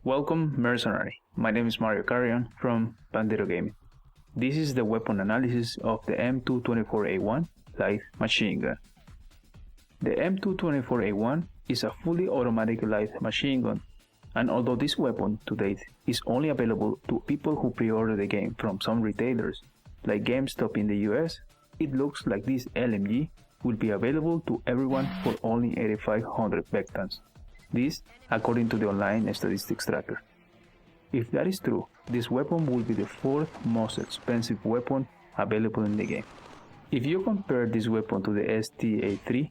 Welcome, Mercenary. My name is Mario Carrion from Bandito Gaming. This is the weapon analysis of the M224-A1 Light Machine Gun. The M224-A1 is a fully automatic light machine gun, and although this weapon to date is only available to people who pre-order the game from some retailers, like Gamestop in the US, it looks like this LMG will be available to everyone for only 8,500 Vektans. This according to the online statistics tracker. If that is true, this weapon will be the fourth most expensive weapon available in the game. If you compare this weapon to the STA-3,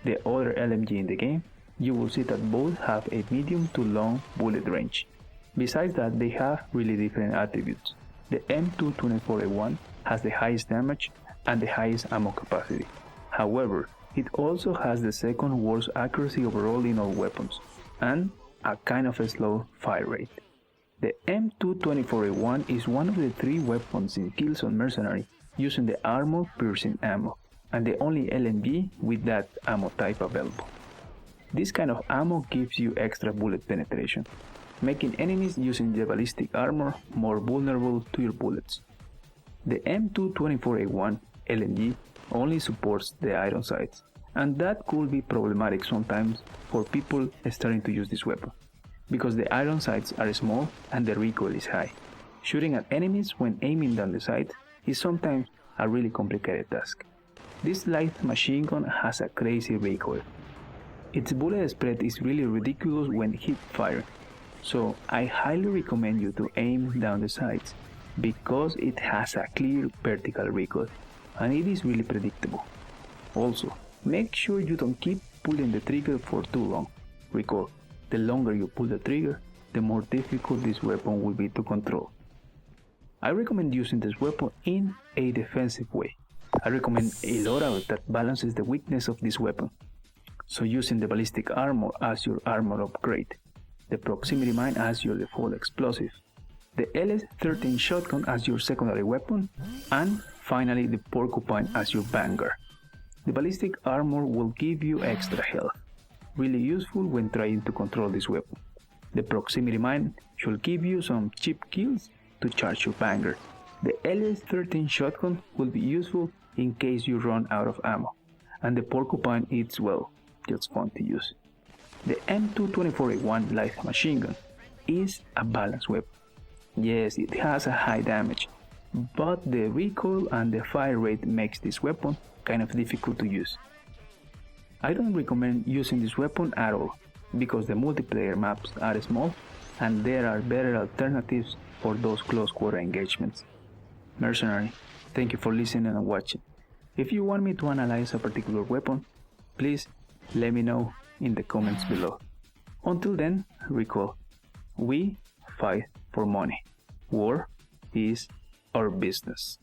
the other LMG in the game, you will see that both have a medium to long bullet range. Besides that, they have really different attributes. The M224-A1 has the highest damage and the highest ammo capacity. However, it also has the second worst accuracy overall in all weapons, and a kind of a slow fire rate. The M224-A1 is one of the three weapons in Killzone Mercenary using the armor-piercing ammo, and the only LMG with that ammo type available. This kind of ammo gives you extra bullet penetration, making enemies using the ballistic armor more vulnerable to your bullets. The M224-A1 LMG only supports the iron sights, and that could be problematic sometimes for people starting to use this weapon, because the iron sights are small and the recoil is high. Shooting at enemies when aiming down the sight is sometimes a really complicated task. This light machine gun has a crazy recoil. Its bullet spread is really ridiculous when hit firing, so I highly recommend you to aim down the sights because it has a clear vertical recoil and it is really predictable. Also, make sure you don't keep pulling the trigger for too long. Recall, the longer you pull the trigger, the more difficult this weapon will be to control. I recommend using this weapon in a defensive way. I recommend a loadout that balances the weakness of this weapon. So using the ballistic armor as your armor upgrade, the proximity mine as your default explosive, the LS-13 shotgun as your secondary weapon, and finally the porcupine as your vanguard. The ballistic armor will give you extra health, really useful when trying to control this weapon. The proximity mine should give you some cheap kills to charge your vanguard. The LS-13 shotgun will be useful in case you run out of ammo, and the porcupine is, well, just fun to use. The M224-A1 Light Machine Gun is a balanced weapon. Yes, it has a high damage, but the recoil and the fire rate makes this weapon kind of difficult to use. I don't recommend using this weapon at all, because the multiplayer maps are small and there are better alternatives for those close quarter engagements. Mercenary, thank you for listening and watching. If you want me to analyze a particular weapon, please let me know in the comments below. Until then, recall, we fight for money. War is our business.